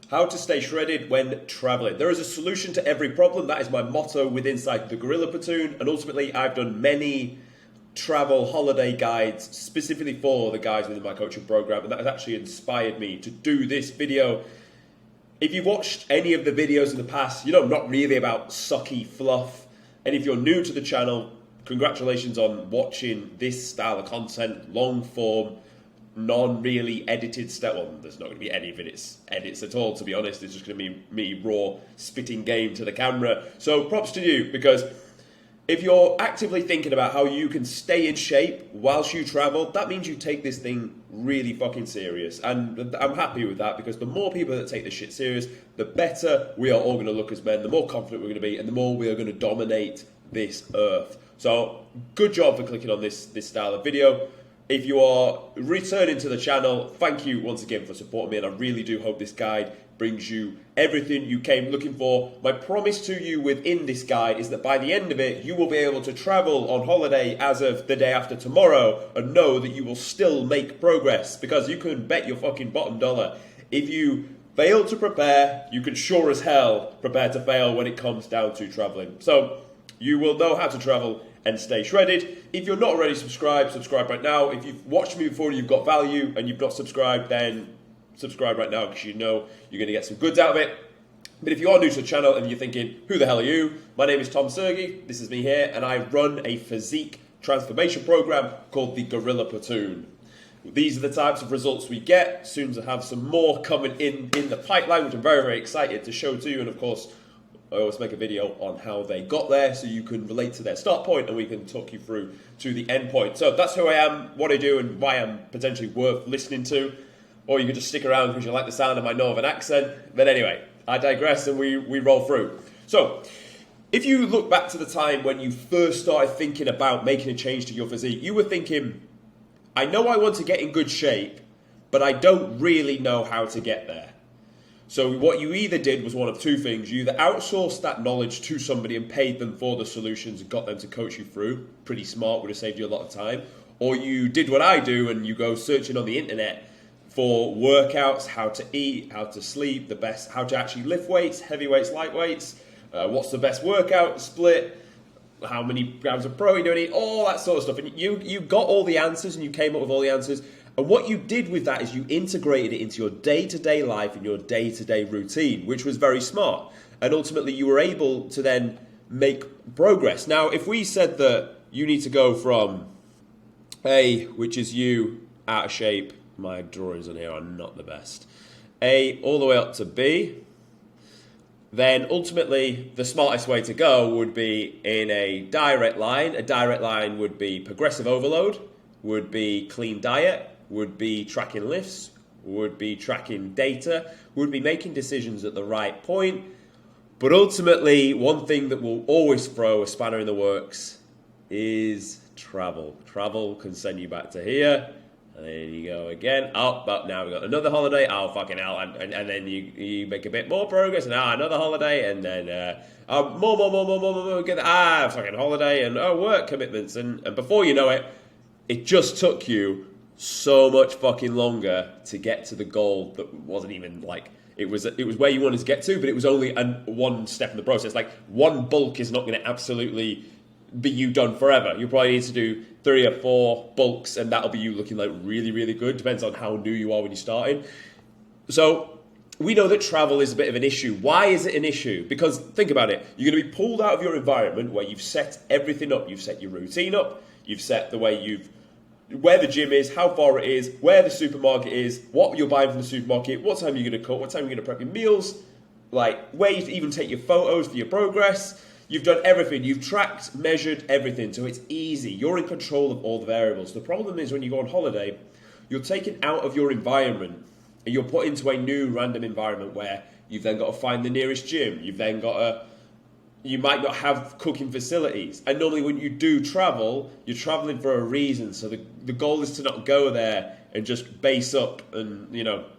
How to stay shredded when traveling. There is a solution to every problem. That is my motto within inside the Gorilla Platoon. And ultimately, I've done many travel holiday guides specifically for the guys within my coaching program. And that has actually inspired me to do this video. If you've watched any of the videos in the past, you know I'm not really about sucky fluff. And if you're new to the channel, congratulations on watching this style of content, long form, non-really edited stuff. Well, there's not going to be any of its edits at all, to be honest. It's just going to be me raw spitting game to the camera. So props to you, because if you're actively thinking about how you can stay in shape whilst you travel, that means you take this thing really fucking serious. And I'm happy with that, because the more people that take this shit serious, the better we are all going to look as men, the more confident we're going to be, and the more we are going to dominate this earth. So good job for clicking on this style of video. If you are returning to the channel, thank you once again for supporting me, and I really do hope this guide brings you everything you came looking for. My promise to you within this guide is that by the end of it, you will be able to travel on holiday as of the day after tomorrow and know that you will still make progress, because you can bet your fucking bottom dollar. If you fail to prepare, you can sure as hell prepare to fail when it comes down to traveling. So you will know how to travel and stay shredded. If you're not already subscribed, subscribe right now. If you've watched me before and you've got value and you've not subscribed, then subscribe right now, because you know you're going to get some goods out of it. But if you are new to the channel and you're thinking, who the hell are you? My name is Tom Sergey, this is me here, and I run a physique transformation program called the Gorilla Platoon. These are the types of results we get. Soon to have some more coming in the pipeline, which I'm very, very excited to show to you. And of course, I always make a video on how they got there, so you can relate to their start point and we can talk you through to the end point. So that's who I am, what I do, and why I'm potentially worth listening to. Or you can just stick around because you like the sound of my northern accent. But anyway, I digress and we roll through. So if you look back to the time when you first started thinking about making a change to your physique, you were thinking, I know I want to get in good shape, but I don't really know how to get there. So what you either did was one of two things. You either outsourced that knowledge to somebody and paid them for the solutions and got them to coach you through. Pretty smart, would have saved you a lot of time. Or you did what I do and you go searching on the internet for workouts, how to eat, how to sleep, the best, how to actually lift weights, heavy weights, light weights, what's the best workout split, how many grams of protein do I need, all that sort of stuff. And you got all the answers and you came up with all the answers. And what you did with that is you integrated it into your day-to-day life and your day-to-day routine, which was very smart. And ultimately, you were able to then make progress. Now, if we said that you need to go from A, which is you, out of shape, my drawings on here are not the best, A, all the way up to B, then ultimately, the smartest way to go would be in a direct line. A direct line would be progressive overload, would be clean diet, would be tracking lifts, would be tracking data, would be making decisions at the right point. But ultimately, one thing that will always throw a spanner in the works is travel. Travel can send you back to here, and then you go again. Oh, but now we've got another holiday. Oh, fucking hell. And then you make a bit more progress, and another holiday, and then more, get fucking holiday, and work commitments. And before you know it, it just took you so much fucking longer to get to the goal that wasn't even like, it was where you wanted to get to, but it was only one step in the process. Like, one bulk is not going to absolutely be you done forever. You probably need to do 3 or 4 bulks, and that'll be you looking like really, really good. Depends on how new you are when you're starting. So we know that travel is a bit of an issue. Why is it an issue? Because think about it. You're going to be pulled out of your environment where you've set everything up. You've set your routine up. You've set the way where the gym is, how far it is, where the supermarket is, what you're buying from the supermarket, what time you're going to cook, what time you're going to prep your meals, like where you even take your photos for your progress. You've done everything. You've tracked, measured everything. So it's easy. You're in control of all the variables. The problem is when you go on holiday, you're taken out of your environment and you're put into a new random environment where you've then got to find the nearest gym. You might not have cooking facilities. And normally when you do travel, you're traveling for a reason. So the goal is to not go there and just base up and,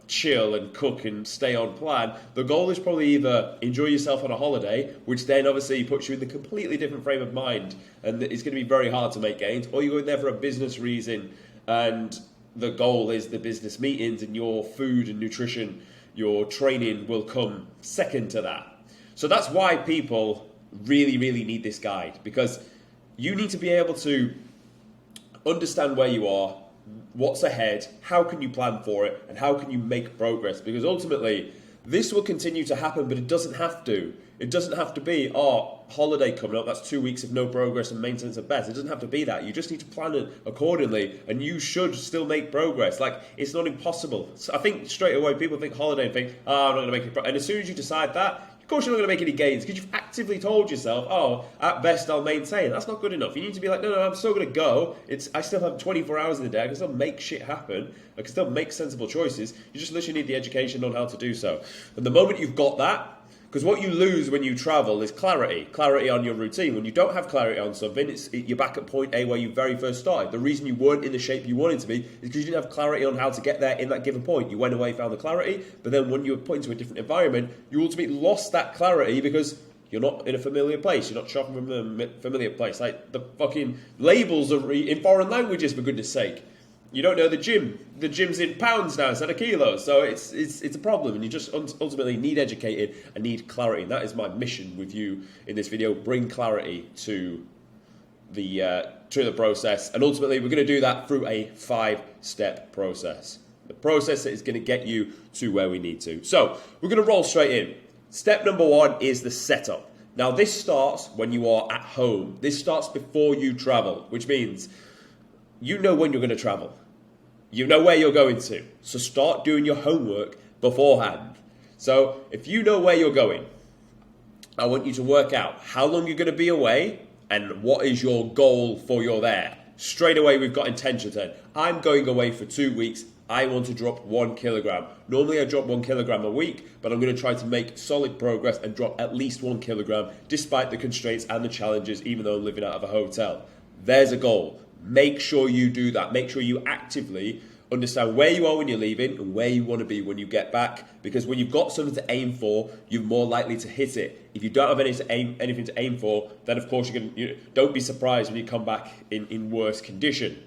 chill and cook and stay on plan. The goal is probably either enjoy yourself on a holiday, which then obviously puts you in the completely different frame of mind, and it's going to be very hard to make gains, or you're going there for a business reason, and the goal is the business meetings and your food and nutrition your training will come second to that. So that's why people really, really need this guide, because you need to be able to understand where you are, what's ahead, how can you plan for it, and how can you make progress, because ultimately this will continue to happen, but it doesn't have to. It doesn't have to be, holiday coming up, that's 2 weeks of no progress and maintenance at best. It doesn't have to be that. You just need to plan it accordingly, and you should still make progress. Like, it's not impossible. So I think straight away people think holiday and think, I'm not going to make it. And as soon as you decide that, of course you're not going to make any gains, because you've actively told yourself, at best I'll maintain. That's not good enough. You need to be like, no, I'm still going to go. I still have 24 hours in the day. I can still make shit happen. I can still make sensible choices. You just literally need the education on how to do so. And the moment you've got that, because what you lose when you travel is clarity on your routine. When you don't have clarity on something, you're back at point A where you very first started. The reason you weren't in the shape you wanted to be is because you didn't have clarity on how to get there in that given point. You went away, found the clarity, but then when you were put into a different environment, you ultimately lost that clarity because you're not in a familiar place. You're not shopping from a familiar place. Like, the fucking labels are in foreign languages, for goodness sake. You don't know the gym. The gym's in pounds now instead of kilos. So it's a problem, and you just ultimately need educated and need clarity. And that is my mission with you in this video: bring clarity to the process. And ultimately, we're going to do that through a 5-step process. The process that is going to get you to where we need to. So we're going to roll straight in. Step number 1 is the setup. Now, this starts when you are at home. This starts before you travel, which means you know when you're going to travel. You know where you're going to. So start doing your homework beforehand. So if you know where you're going, I want you to work out how long you're going to be away and what is your goal for you're there. Straight away, we've got intentions then. I'm going away for 2 weeks. I want to drop 1 kilogram. Normally I drop 1 kilogram a week, but I'm going to try to make solid progress and drop at least 1 kilogram despite the constraints and the challenges, even though I'm living out of a hotel. There's a goal. Make sure you do that. Make sure you actively understand where you are when you're leaving and where you want to be when you get back. Because when you've got something to aim for, you're more likely to hit it. If you don't have anything to aim for, then of course don't be surprised when you come back in worse condition.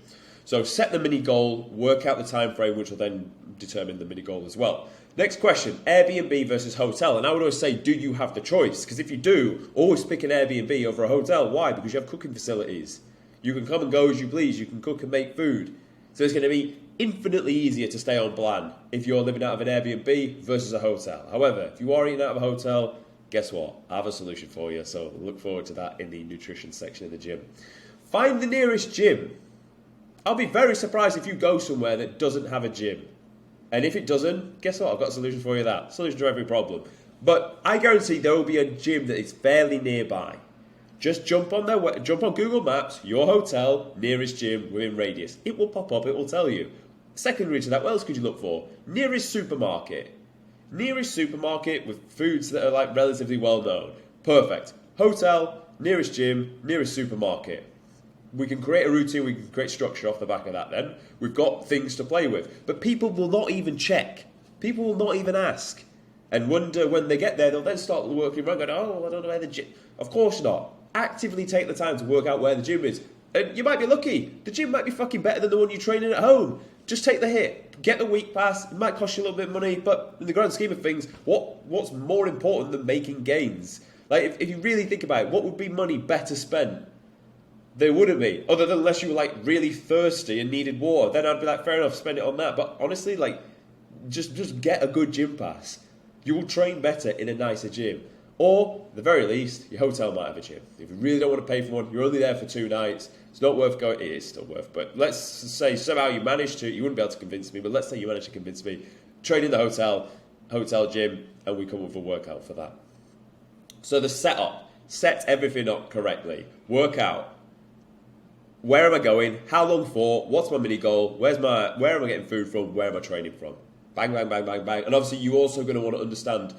So set the mini goal, work out the time frame, which will then determine the mini goal as well. Next question, Airbnb versus hotel. And I would always say, do you have the choice? Because if you do, always pick an Airbnb over a hotel. Why? Because you have cooking facilities. You can come and go as you please. You can cook and make food. So it's going to be infinitely easier to stay on plan if you're living out of an Airbnb versus a hotel. However, if you are eating out of a hotel, guess what? I have a solution for you. So look forward to that in the nutrition section of the gym. Find the nearest gym. I'll be very surprised if you go somewhere that doesn't have a gym. And if it doesn't, guess what? I've got a solution for you that. Solution to every problem. But I guarantee there will be a gym that is fairly nearby. Just jump on Google Maps, your hotel, nearest gym within radius. It will pop up, it will tell you. Secondary to that, what else could you look for? Nearest supermarket. Nearest supermarket with foods that are like relatively well known. Perfect. Hotel, nearest gym, nearest supermarket. We can create a routine, we can create structure off the back of that then. We've got things to play with. But people will not even check. People will not even ask. And wonder when they get there, they'll then start working around going, I don't know where the gym... Of course not. Actively take the time to work out where the gym is. And you might be lucky. The gym might be fucking better than the one you're training at home. Just take the hit. Get the week pass. It might cost you a little bit of money, but in the grand scheme of things, what's more important than making gains? Like, if you really think about it, what would be money better spent? There wouldn't be. Other than unless you were, like, really thirsty and needed water. Then I'd be like, fair enough, spend it on that. But honestly, like, just get a good gym pass. You will train better in a nicer gym. Or, at the very least, your hotel might have a gym. If you really don't want to pay for one, you're only there for 2 nights, it's not worth going. It is still worth, but let's say somehow you managed to, you wouldn't be able to convince me, but let's say you managed to convince me, train in the hotel gym, and we come up with a workout for that. So the setup, set everything up correctly. Work out, where am I going, how long for, what's my mini goal, where am I getting food from, where am I training from? Bang, bang, bang, bang, bang. And obviously you're also going to want to understand,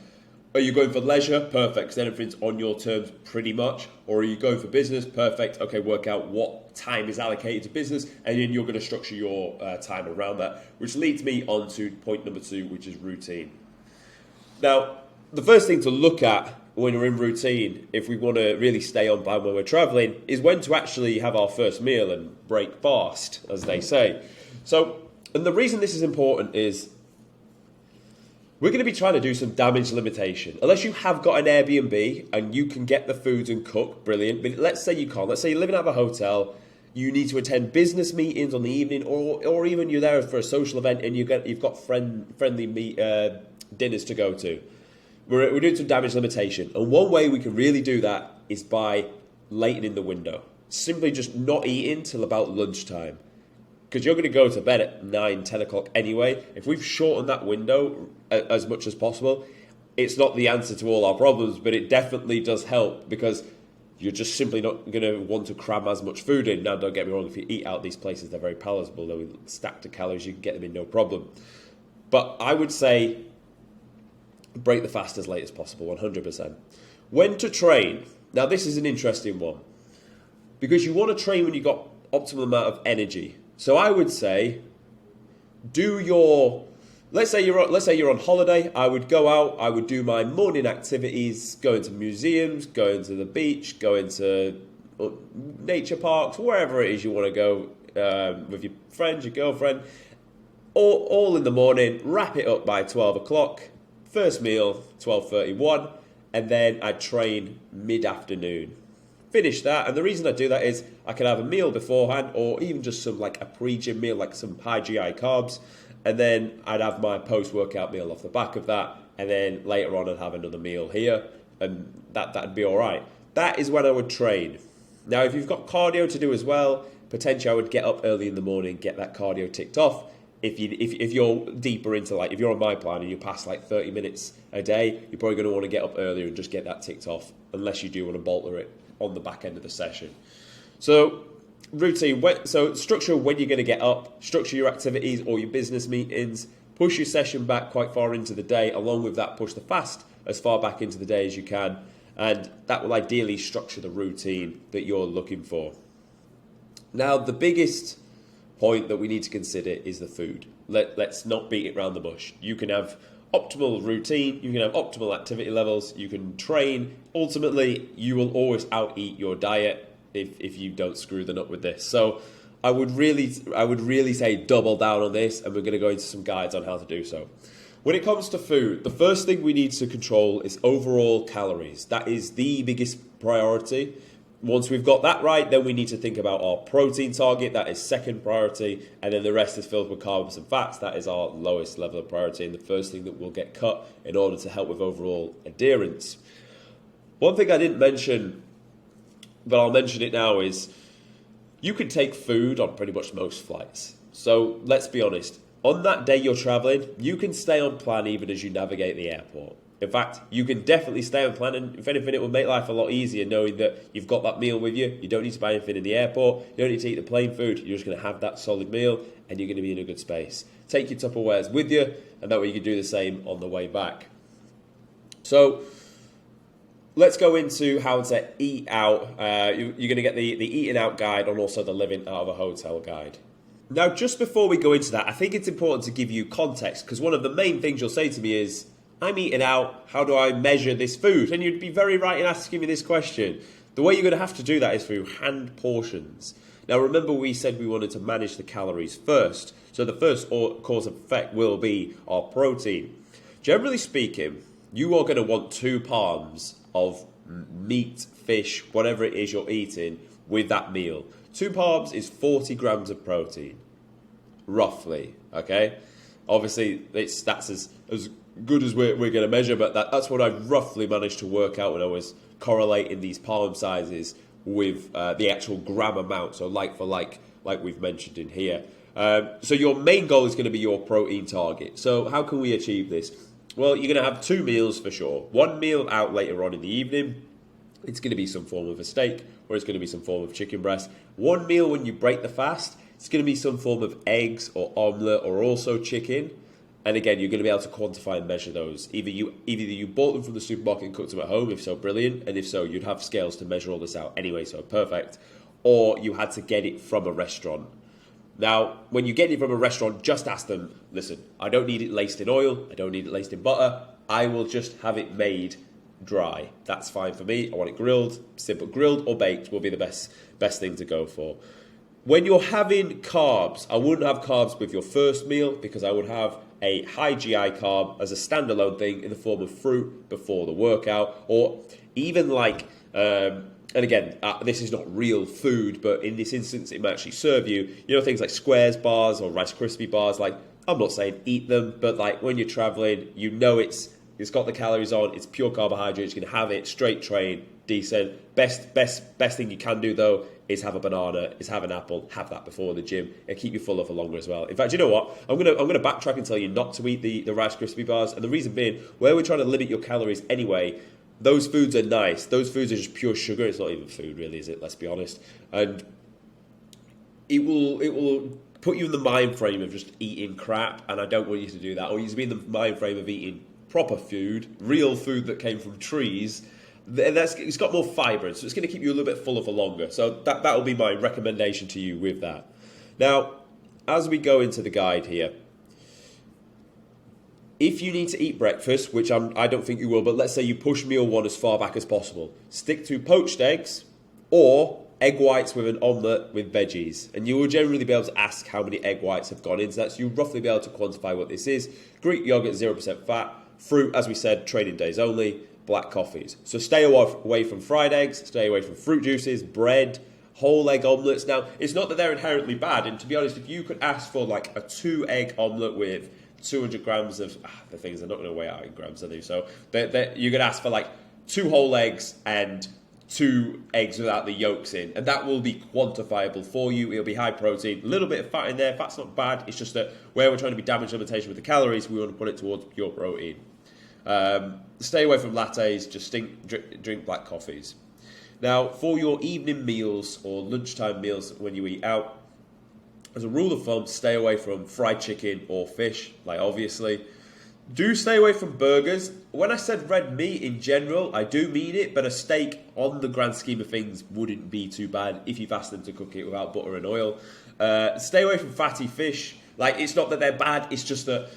are you going for leisure? Perfect, because then everything's on your terms pretty much. Or are you going for business? Perfect. Okay, work out what time is allocated to business, and then you're going to structure your time around that, which leads me on to point number 2, which is routine. Now, the first thing to look at when we're in routine, if we want to really stay on plan when we're traveling, is when to actually have our first meal and break fast, as they say. So, and the reason this is important is We're going to be trying to do some damage limitation. Unless you have got an Airbnb and you can get the foods and cook, brilliant. But let's say you can't. Let's say you're living out of a hotel, you need to attend business meetings on the evening, or even you're there for a social event and you've got friendly dinners to go to. We're doing some damage limitation. And one way we can really do that is by lightening the window. Simply just not eating till about lunchtime. Because you're going to go to bed at 9, 10 o'clock anyway. If we've shortened that window as much as possible, it's not the answer to all our problems, but it definitely does help because you're just simply not going to want to cram as much food in. Now, don't get me wrong, if you eat out these places, they're very palatable. They're stacked of calories, you can get them in no problem. But I would say break the fast as late as possible, 100%. When to train? Now, this is an interesting one because you want to train when you've got optimal amount of energy. So I would say, let's say you're on holiday. I would go out. I would do my morning activities, going to museums, going to the beach, going to nature parks, wherever it is you want to go with your friends, your girlfriend. All in the morning. Wrap it up by 12 o'clock. First meal 12:31, and then I train mid-afternoon. Finish that, and the reason I do that is I can have a meal beforehand or even just some like a pre-gym meal, like some high GI carbs, and then I'd have my post-workout meal off the back of that, and then later on I'd have another meal here, and that'd be all right. That is when I would train. Now, if you've got cardio to do as well, potentially I would get up early in the morning, get that cardio ticked off. If you're deeper into, like, if you're on my plan and you pass like 30 minutes a day, you're probably going to want to get up earlier and just get that ticked off, unless you do want to bolter it on the back end of the session. So routine, so structure when you're going to get up, structure your activities or your business meetings, push your session back quite far into the day. Along with that, push the fast as far back into the day as you can, and that will ideally structure the routine that you're looking for. Now, the biggest point that we need to consider is the food. Let's not beat it around the bush. You can have optimal routine, you can have optimal activity levels, you can train. Ultimately, you will always out-eat your diet if you don't screw the nut with this. So I would really say double down on this, and we're going to go into some guides on how to do so. When it comes to food, the first thing we need to control is overall calories. That is the biggest priority. Once we've got that right, then we need to think about our protein target. That is second priority. And then the rest is filled with carbs and fats. That is our lowest level of priority and the first thing that will get cut in order to help with overall adherence. One thing I didn't mention, but I'll mention it now, is you can take food on pretty much most flights. So let's be honest. On that day you're traveling, you can stay on plan even as you navigate the airport. In fact, you can definitely stay on plan, and if anything, it will make life a lot easier knowing that you've got that meal with you. You don't need to buy anything in the airport. You don't need to eat the plane food. You're just going to have that solid meal, and you're going to be in a good space. Take your Tupperwares with you, and that way you can do the same on the way back. So let's go into how to eat out. You're going to get the eating out guide and also the living out of a hotel guide. Now, just before we go into that, I think it's important to give you context, because one of the main things you'll say to me is, I'm eating out, how do I measure this food? And you'd be very right in asking me this question. The way you're going to have to do that is through hand portions. Now, remember we said we wanted to manage the calories first. So the first cause of effect will be our protein. Generally speaking, you are going to want 2 palms of meat, fish, whatever it is you're eating with that meal. 2 palms is 40 grams of protein, roughly, okay? Obviously, that's as good as we're going to measure, but that's what I roughly managed to work out when I was correlating these palm sizes with the actual gram amount, so like for like we've mentioned in here. So your main goal is going to be your protein target. So how can we achieve this? Well, you're going to have 2 meals for sure. 1 meal out later on in the evening. It's going to be some form of a steak, or it's going to be some form of chicken breast. 1 meal when you break the fast, it's going to be some form of eggs or omelette or also chicken. And again, you're going to be able to quantify and measure those. Either you bought them from the supermarket and cooked them at home, if so, brilliant. And if so, you'd have scales to measure all this out anyway, so perfect. Or you had to get it from a restaurant. Now, when you get it from a restaurant, just ask them, listen, I don't need it laced in oil. I don't need it laced in butter. I will just have it made dry. That's fine for me. I want it grilled. Simple. Grilled or baked will be the best thing to go for. When you're having carbs, I wouldn't have carbs with your first meal because I would have a high GI carb as a standalone thing in the form of fruit before the workout, or even like, and again, this is not real food, but in this instance, it might actually serve you. You know, things like Squares bars or Rice Krispie bars. Like, I'm not saying eat them, but like when you're traveling, you know it's got the calories on. It's pure carbohydrates. You can have it straight train, decent. Best thing you can do though is have a banana, is have an apple, have that before the gym, and keep you fuller for longer as well. In fact, you know what? I'm gonna backtrack and tell you not to eat the Rice Krispie bars, and the reason being, where we're trying to limit your calories anyway, those foods are nice. Those foods are just pure sugar. It's not even food, really, is it? Let's be honest. And it will put you in the mind frame of just eating crap, and I don't want you to do that. Or you to be in the mind frame of eating proper food, real food that came from trees. It's got more fibre, so it's going to keep you a little bit fuller for longer. So that will be my recommendation to you with that. Now, as we go into the guide here, if you need to eat breakfast, which I don't think you will, but let's say you push meal one as far back as possible, stick to poached eggs or egg whites with an omelette with veggies. And you will generally be able to ask how many egg whites have gone into that, so you'll roughly be able to quantify what this is. Greek yogurt, 0% fat. Fruit, as we said, training days only. Black coffees. So stay away from fried eggs, stay away from fruit juices, bread, whole egg omelettes. Now, it's not that they're inherently bad, and to be honest, if you could ask for like a 2-egg omelette with 200 grams of, the things are not going to weigh out in grams, are they? So you could ask for like 2 whole eggs and 2 eggs without the yolks in, and that will be quantifiable for you. It'll be high protein, a little bit of fat in there. Fat's not bad. It's just that where we're trying to be damage limitation with the calories, we want to put it towards pure protein. Stay away from lattes, just drink black coffees. Now, for your evening meals or lunchtime meals when you eat out, as a rule of thumb, stay away from fried chicken or fish, like obviously. Do stay away from burgers. When I said red meat in general, I do mean it, but a steak on the grand scheme of things wouldn't be too bad if you've asked them to cook it without butter and oil. Stay away from fatty fish. Like, it's not that they're bad, it's just that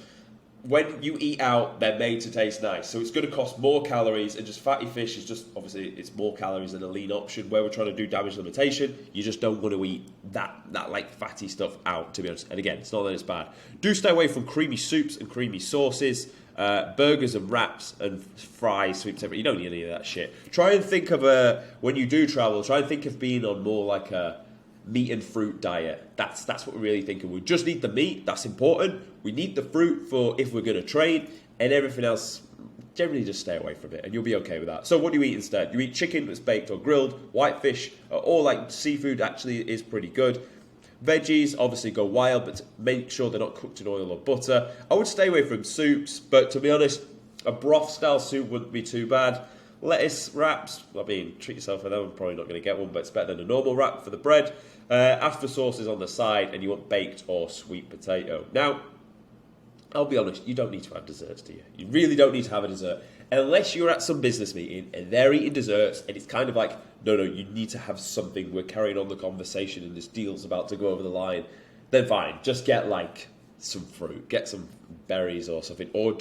when you eat out, they're made to taste nice. So it's going to cost more calories, and just fatty fish is just, obviously, it's more calories than a lean option. Where we're trying to do damage limitation, you just don't want to eat that like fatty stuff out, to be honest. And again, it's not that it's bad. Do stay away from creamy soups and creamy sauces, burgers and wraps and fries, sweet potato. You don't need any of that shit. Try and think of when you do travel, try and think of being on more like a meat and fruit diet. That's what we're really thinking. We just need the meat, that's important. We need the fruit for if we're going to train, and everything else, generally just stay away from it, and you'll be okay with that. So what do you eat instead? You eat chicken that's baked or grilled, white fish, or like seafood actually is pretty good. Veggies, obviously go wild, but make sure they're not cooked in oil or butter. I would stay away from soups, but to be honest, a broth-style soup wouldn't be too bad. Lettuce wraps, I mean, treat yourself for them. I'm probably not going to get one, but it's better than a normal wrap for the bread. After sauces on the side, and you want baked or sweet potato. Now, I'll be honest, you don't need to have desserts, do you? You really don't need to have a dessert. Unless you're at some business meeting and they're eating desserts, and it's kind of like, no, you need to have something. We're carrying on the conversation and this deal's about to go over the line. Then fine, just get like some fruit, get some berries or something, or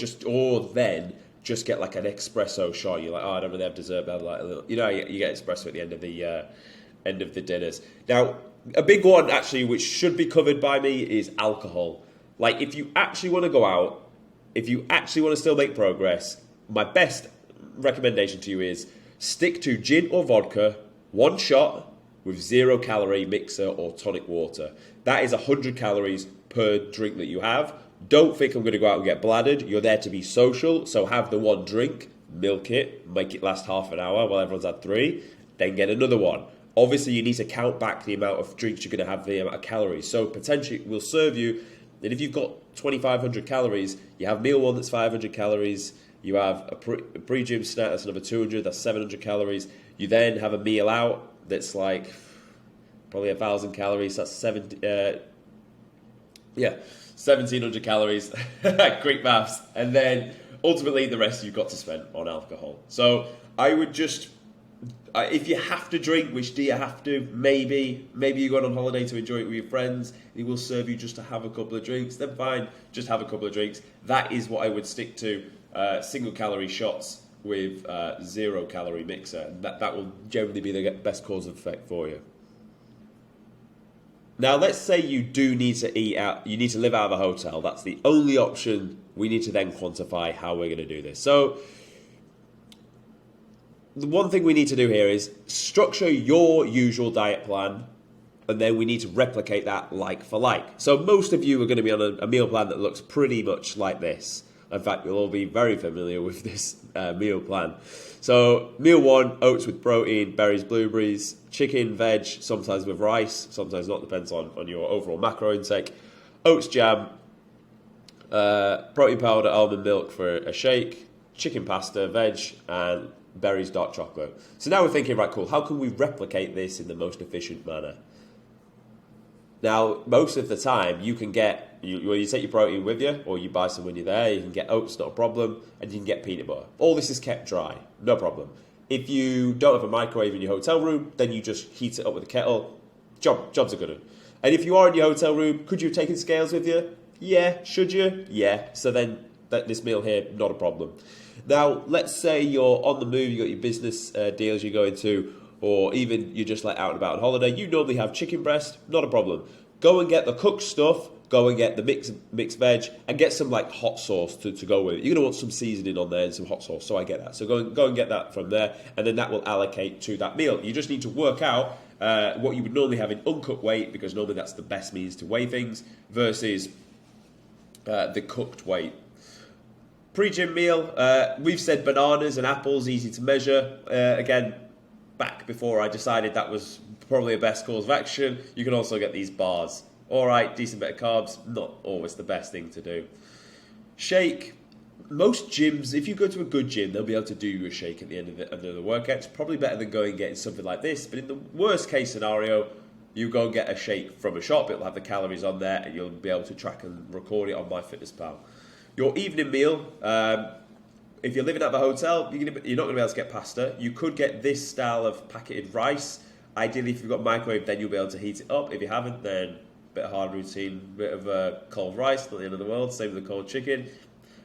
then just get like an espresso shot. You're like, I don't really have dessert, but like a little, you get espresso at the end of the dinners. Now, a big one actually, which should be covered by me, is alcohol. Like, if you actually want to go out, if you actually want to still make progress, my best recommendation to you is stick to gin or vodka, 1 shot with 0-calorie mixer or tonic water. That is 100 calories per drink that you have. Don't think I'm going to go out and get bladdered. You're there to be social, so have the 1 drink, milk it, make it last half an hour while everyone's had 3, then get another one. Obviously, you need to count back the amount of drinks you're going to have, the amount of calories. So potentially it will serve you. And if you've got 2,500 calories, you have meal 1 that's 500 calories. You have a pre-gym snack that's another 200, that's 700 calories. You then have a meal out that's like probably 1,000 calories. That's 1,700 calories. Quick maths. And then ultimately the rest you've got to spend on alcohol. So I would just, if you have to drink, which do you have to? Maybe you're going on holiday to enjoy it with your friends. It will serve you just to have a couple of drinks. Then fine, just have a couple of drinks. That is what I would stick to. Single calorie shots with 0-calorie mixer. That will generally be the best cause of effect for you. Now, let's say you do need to eat out, you need to live out of a hotel. That's the only option. We need to then quantify how we're going to do this. So, the one thing we need to do here is structure your usual diet plan, and then we need to replicate that like for like. So, most of you are going to be on a meal plan that looks pretty much like this. In fact, you'll all be very familiar with this meal plan. So, meal 1, oats with protein, berries, blueberries, chicken, veg, sometimes with rice, sometimes not, depends on your overall macro intake. Oats jam, protein powder, almond milk for a shake, chicken pasta, veg, and berries, dark chocolate. So now we're thinking, right, cool, how can we replicate this in the most efficient manner? Now, most of the time, you can get, you take your protein with you, or you buy some when you're there, you can get oats, not a problem, and you can get peanut butter. All this is kept dry, no problem. If you don't have a microwave in your hotel room, then you just heat it up with a kettle. Jobs are good one. And if you are in your hotel room, could you have taken scales with you? Yeah. Should you? Yeah. So then, this meal here, not a problem. Now, let's say you're on the move, you got your business deals you're going to, or even you're just like out and about on holiday, you normally have chicken breast, not a problem. Go and get the cooked stuff, go and get the mixed veg, and get some like hot sauce to go with it. You're going to want some seasoning on there and some hot sauce, so I get that. So go and get that from there, and then that will allocate to that meal. You just need to work out what you would normally have in uncooked weight, because normally that's the best means to weigh things, versus the cooked weight. Pre-gym meal, we've said bananas and apples, easy to measure. Again, back before I decided that was probably the best course of action, you can also get these bars. All right, decent bit of carbs, not always the best thing to do. Shake, most gyms, if you go to a good gym, they'll be able to do you a shake at the end of the workout. It's probably better than going and getting something like this, but in the worst case scenario, you go and get a shake from a shop, it'll have the calories on there, and you'll be able to track and record it on MyFitnessPal. Your evening meal, if you're living at the hotel, you're not going to be able to get pasta. You could get this style of packeted rice. Ideally, if you've got microwave, then you'll be able to heat it up. If you haven't, then a bit of hard routine, bit of cold rice, not the end of the world. Same with the cold chicken.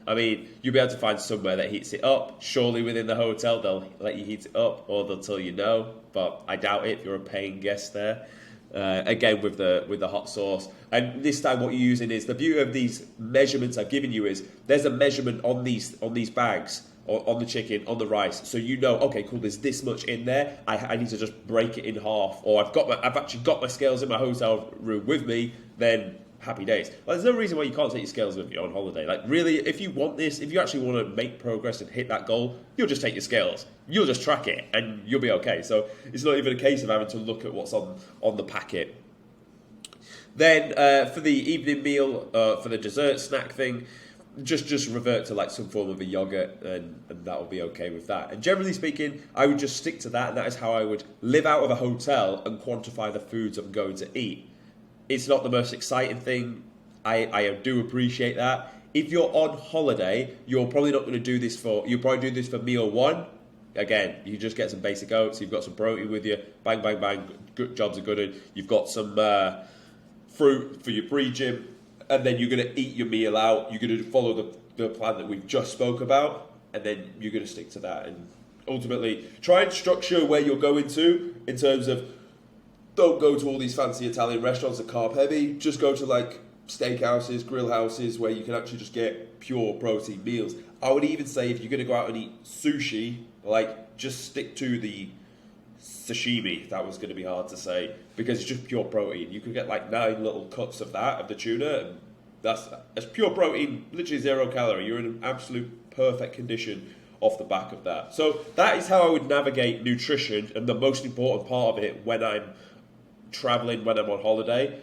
I mean, you'll be able to find somewhere that heats it up. Surely within the hotel, they'll let you heat it up, or they'll tell you no. But I doubt it if you're a paying guest there. Again, with the hot sauce. And this time what you're using is, the beauty of these measurements I've given you is, there's a measurement on these bags, or on the chicken, on the rice. So you know, okay, cool, there's this much in there. I need to just break it in half. Or I've actually got my scales in my hotel room with me, then happy days. Well, there's no reason why you can't take your scales with you on holiday. Like, really, if you want this, if you actually want to make progress and hit that goal, you'll just take your scales. You'll just track it, and you'll be okay. So it's not even a case of having to look at what's on the packet. Then for the evening meal, for the dessert snack thing, just revert to like some form of a yogurt, and that will be okay with that. And generally speaking, I would just stick to that, and that is how I would live out of a hotel and quantify the foods I'm going to eat. It's not the most exciting thing. I do appreciate that. If you're on holiday, you're probably not going to do this you'll probably do this for meal 1. Again, you just get some basic oats, you've got some protein with you, bang, bang, bang, good jobs are good. You've got some fruit for your pre-gym, and then you're going to eat your meal out. You're going to follow the plan that we've just spoke about, and then you're going to stick to that. And ultimately, try and structure where you're going to, in terms of, don't go to all these fancy Italian restaurants that are carb heavy. Just go to like steakhouses, grill houses, where you can actually just get pure protein meals. I would even say, if you're going to go out and eat sushi, like, just stick to the sashimi. That was going to be hard to say, because it's just pure protein. You could get like 9 little cuts of that, of the tuna, and that's pure protein, literally 0 calorie. You're in an absolute perfect condition off the back of that. So that is how I would navigate nutrition, and the most important part of it when I'm traveling, when I'm on holiday.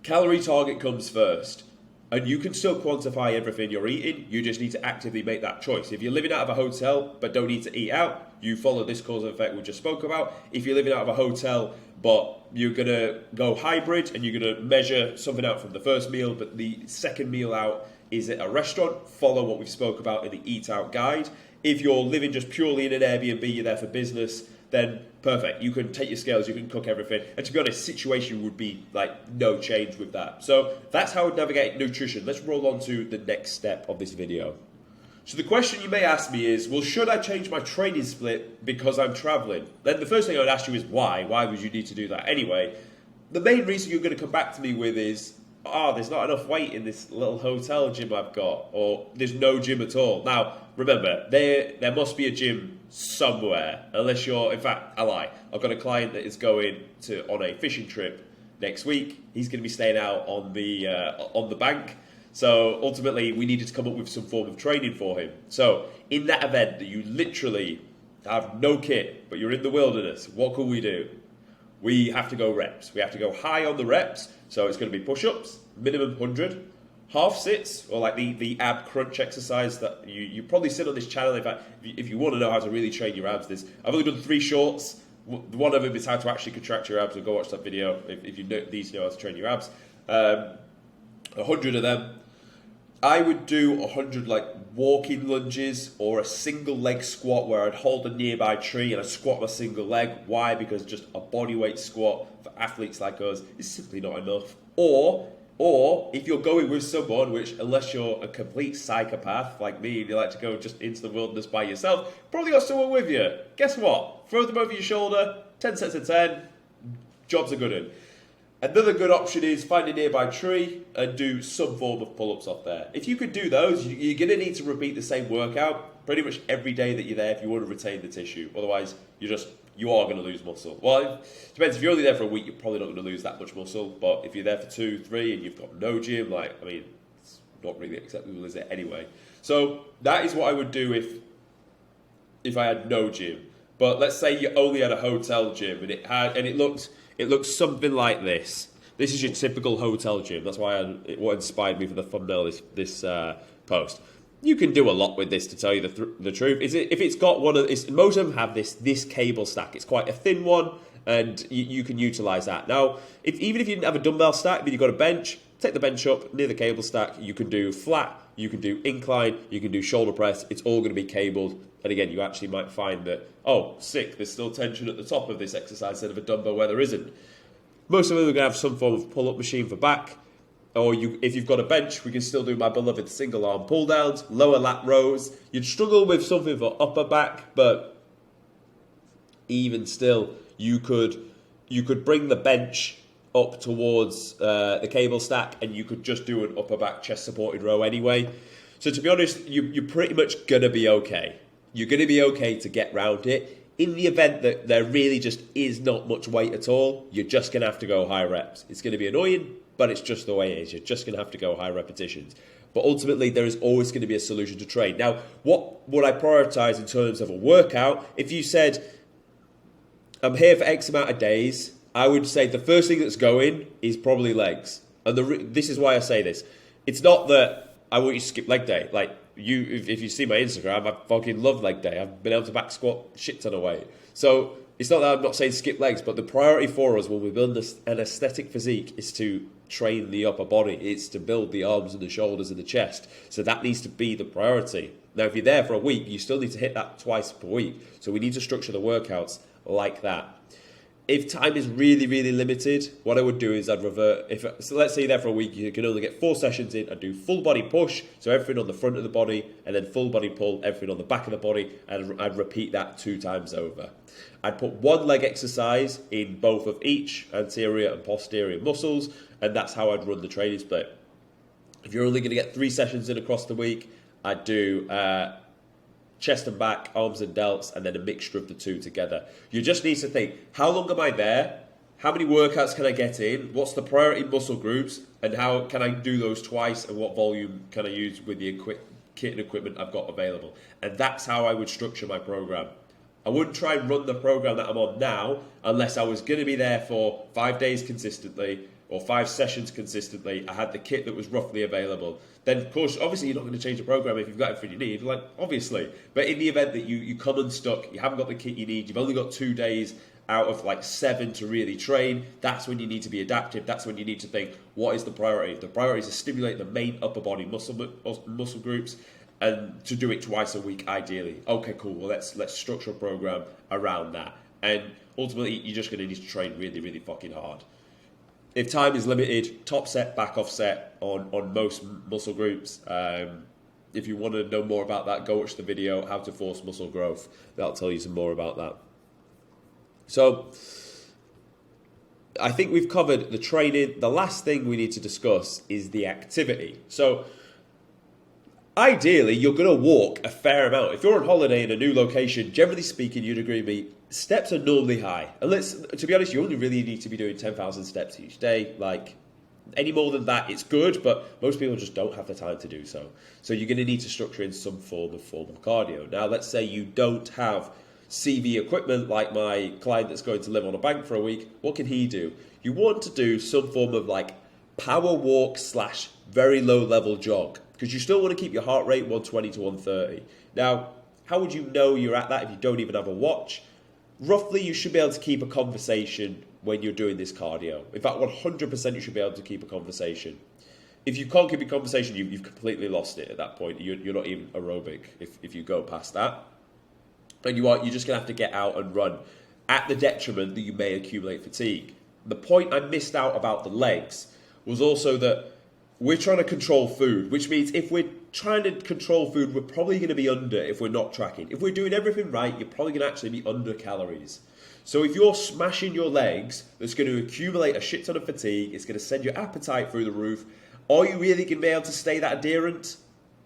Calorie target comes first, and you can still quantify everything you're eating. You just need to actively make that choice. If you're living out of a hotel but don't need to eat out, you follow this cause and effect we just spoke about. If you're living out of a hotel but you're going to go hybrid, and you're going to measure something out from the first meal, but the second meal out is at a restaurant, follow what we've spoke about in the Eat Out guide. If you're living just purely in an Airbnb, you're there for business, then perfect. You can take your scales, you can cook everything. And to be honest, situation would be like no change with that. So that's how I would navigate nutrition. Let's roll on to the next step of this video. So the question you may ask me is, well, should I change my training split because I'm traveling? Then the first thing I would ask you is why? Why would you need to do that anyway? the main reason you're going to come back to me with is, there's not enough weight in this little hotel gym I've got, or there's no gym at all. Now, remember, there must be a gym somewhere, unless you're, in fact, I lie. I've got a client that is going on a fishing trip next week. He's going to be staying out on the bank. So ultimately, we needed to come up with some form of training for him. So in that event that you literally have no kit, but you're in the wilderness, what can we do? We have to go reps. We have to go high on the reps. So it's going to be push-ups, minimum 100, half sits, or like the ab crunch exercise that you probably sit on this channel. In fact, if you want to know how to really train your abs, I've only done 3 shorts. One of them is how to actually contract your abs. So go watch that video if you know how to train your abs. 100 of them. I would do 100 like walking lunges or a single leg squat where I'd hold a nearby tree and I'd squat my single leg. Why? Because just a bodyweight squat for athletes like us is simply not enough. Or if you're going with someone, which unless you're a complete psychopath like me and you like to go just into the wilderness by yourself, probably got someone with you. Guess what? Throw them over your shoulder, 10 sets of 10, jobs are good in. Another good option is find a nearby tree and do some form of pull-ups off there. If you could do those, you're going to need to repeat the same workout pretty much every day that you're there if you want to retain the tissue. Otherwise, you are going to lose muscle. Well, it depends. If you're only there for a week, you're probably not going to lose that much muscle. But if you're there for 2, 3 and you've got no gym, it's not really acceptable, is it, anyway? So that is what I would do if I had no gym. But let's say you only had a hotel gym and it looked something like this. This is your typical hotel gym. That's why what inspired me for the thumbnail this post. You can do a lot with this, to tell you the truth. If it's got most of them have this cable stack. It's quite a thin one, and you can utilize that. Now, even if you didn't have a dumbbell stack, but you've got a bench, take the bench up near the cable stack. You can do flat, you can do incline, you can do shoulder press. It's all going to be cabled. And again, you actually might find that, sick, there's still tension at the top of this exercise instead of a dumbbell where there isn't. Most of them are going to have some form of pull-up machine for back. Or if you've got a bench, we can still do my beloved single arm pull downs, lower lat rows. You'd struggle with something for upper back, but even still, you could bring the bench up towards the cable stack, and you could just do an upper back chest supported row anyway. So to be honest, you're pretty much going to be okay. You're going to be okay to get round it. In the event that there really just is not much weight at all, you're just going to have to go high reps. It's going to be annoying, but it's just the way it is. You're just going to have to go high repetitions. But ultimately, there is always going to be a solution to train. Now, what would I prioritize in terms of a workout? If you said, I'm here for X amount of days, I would say the first thing that's going is probably legs. And this is why I say this. It's not that I want you to skip leg day. Like, if you see my Instagram, I fucking love leg day. I've been able to back squat shit ton of weight. So it's not that I'm not saying skip legs, but the priority for us when we build an aesthetic physique is to train the upper body. It's to build the arms and the shoulders and the chest. So that needs to be the priority. Now, if you're there for a week, you still need to hit that twice per week. So we need to structure the workouts like that. If time is really, really limited, what I would do is I'd revert. So let's say you're there for a week, you can only get 4 sessions in. I'd do full body push, so everything on the front of the body, and then full body pull, everything on the back of the body, and I'd repeat that 2 times over. I'd put one leg exercise in both of each anterior and posterior muscles, and that's how I'd run the training split. If you're only going to get 3 sessions in across the week, I'd do chest and back, arms and delts, and then a mixture of the 2 together. You just need to think, how long am I there? How many workouts can I get in? What's the priority muscle groups? And how can I do those twice? And what volume can I use with the kit and equipment I've got available? And that's how I would structure my program. I wouldn't try and run the program that I'm on now unless I was going to be there for 5 days consistently or 5 sessions consistently. I had the kit that was roughly available. Then, of course, obviously you're not going to change the program if you've got everything you need, like, obviously. But in the event that you come unstuck, you haven't got the kit you need, you've only got 2 days out of like 7 to really train, that's when you need to be adaptive. That's when you need to think, what is the priority? The priority is to stimulate the main upper body muscle groups, and to do it twice a week ideally. Okay, cool. Well, let's structure a program around that. And ultimately, you're just going to need to train really, really fucking hard. If time is limited, top set, back off set on most muscle groups. If you want to know more about that, go watch the video, How to Force Muscle Growth. That'll tell you some more about that. So, I think we've covered the training. The last thing we need to discuss is the activity. So, ideally, you're going to walk a fair amount. If you're on holiday in a new location, generally speaking, you'd agree with me, steps are normally high. And to be honest, you only really need to be doing 10,000 steps each day. Like, any more than that, it's good, but most people just don't have the time to do so. So you're going to need to structure in some form of cardio. Now, let's say you don't have CV equipment like my client that's going to live on a bank for a week. What can he do? You want to do some form of like power walk / very low level jog, because you still want to keep your heart rate 120 to 130. Now, how would you know you're at that if you don't even have a watch? Roughly, you should be able to keep a conversation when you're doing this cardio. In fact, 100% you should be able to keep a conversation. If you can't keep a conversation, you've completely lost it at that point. You're not even aerobic if you go past that. And you're just going to have to get out and run at the detriment that you may accumulate fatigue. The point I missed out about the legs was also that we're trying to control food, which means if we're trying to control food, we're probably going to be under if we're not tracking. If we're doing everything right, you're probably going to actually be under calories. So if you're smashing your legs, that's going to accumulate a shit ton of fatigue, it's going to send your appetite through the roof. Are you really going to be able to stay that adherent?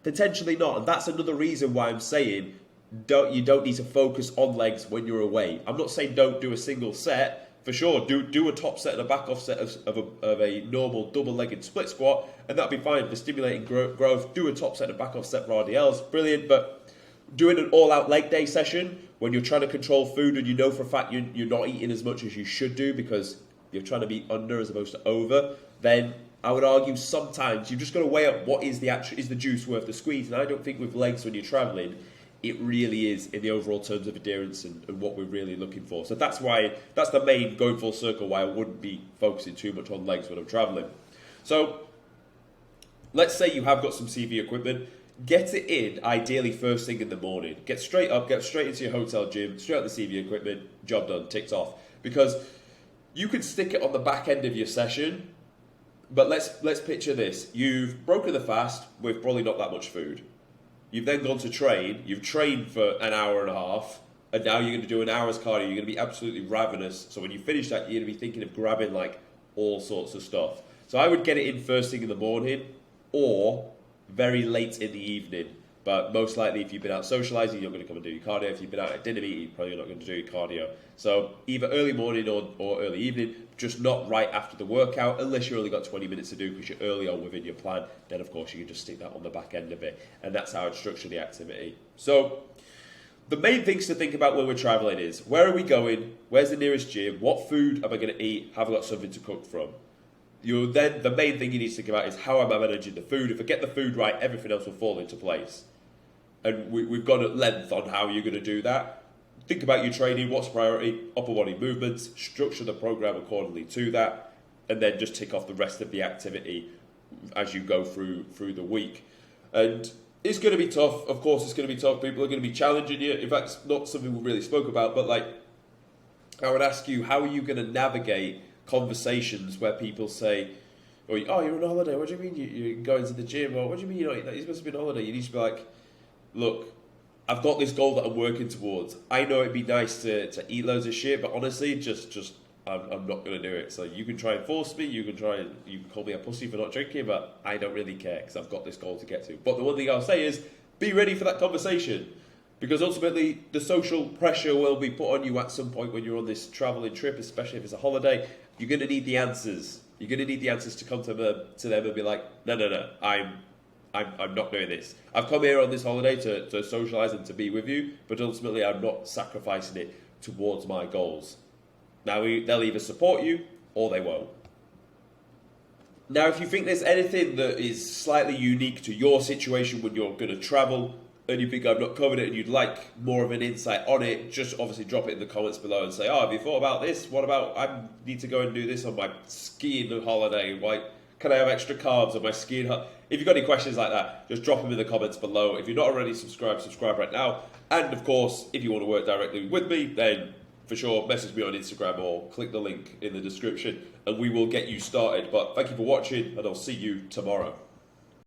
Potentially not. And that's another reason why I'm saying you don't need to focus on legs when you're away. I'm not saying don't do a single set. For sure, do a top set and a back off set of a normal double-legged split squat, and that'll be fine for stimulating growth. Do a top set and a back off set for RDLs, brilliant. But doing an all-out leg day session when you're trying to control food and you know for a fact you're not eating as much as you should do because you're trying to be under as opposed to over, then I would argue sometimes you've just got to weigh up what is the juice worth the squeeze. And I don't think with legs when you're traveling, it really is in the overall terms of adherence and what we're really looking for. So that's the main going full circle why I wouldn't be focusing too much on legs when I'm traveling. So let's say you have got some CV equipment, get it in ideally first thing in the morning. Get straight up, get straight into your hotel gym, straight out the CV equipment, job done, ticked off. Because you can stick it on the back end of your session, but let's picture this. You've broken the fast with probably not that much food. You've then gone to train, you've trained for an hour and a half, and now you're going to do an hour's cardio, you're going to be absolutely ravenous. So when you finish that, you're going to be thinking of grabbing like all sorts of stuff. So I would get it in first thing in the morning or very late in the evening. But most likely if you've been out socialising, you're going to come and do your cardio. If you've been out at dinner meeting, you're probably not going to do your cardio. So either early morning or early evening, just not right after the workout, unless you've only got 20 minutes to do because you're early on within your plan. Then of course you can just stick that on the back end of it. And that's how I'd structure the activity. So the main things to think about when we're travelling is, where are we going? Where's the nearest gym? What food am I going to eat? Have I got something to cook from? Then the main thing you need to think about is, how am I managing the food? If I get the food right, everything else will fall into place. And we've gone at length on how you're going to do that. Think about your training, what's priority, upper body movements, structure the program accordingly to that, and then just tick off the rest of the activity as you go through the week. And it's going to be tough. Of course, it's going to be tough. People are going to be challenging you. In fact, it's not something we really spoke about, but like, I would ask you, how are you going to navigate conversations where people say, oh, you're on holiday, what do you mean you're going to the gym? Or what do you mean you're supposed to be on holiday? You need to be like, look, I've got this goal that I'm working towards. I know it'd be nice to eat loads of shit, but honestly, just I'm not going to do it. So you can try and force me, you can call me a pussy for not drinking, but I don't really care because I've got this goal to get to. But the one thing I'll say is, be ready for that conversation, because ultimately the social pressure will be put on you at some point when you're on this traveling trip, especially if it's a holiday. You're going to need the answers. You're going to need the answers to come to them and be like, no, I'm not doing this. I've come here on this holiday to socialise and to be with you, but ultimately I'm not sacrificing it towards my goals. Now, they'll either support you or they won't. Now, if you think there's anything that is slightly unique to your situation when you're going to travel, and you think I've not covered it and you'd like more of an insight on it, just obviously drop it in the comments below and say, have you thought about this? What about, I need to go and do this on my skiing holiday. Why can I have extra carbs on my skiing holiday? If you've got any questions like that, just drop them in the comments below. If you're not already subscribed, subscribe right now. And of course, if you want to work directly with me, then for sure, message me on Instagram or click the link in the description and we will get you started. But thank you for watching, and I'll see you tomorrow.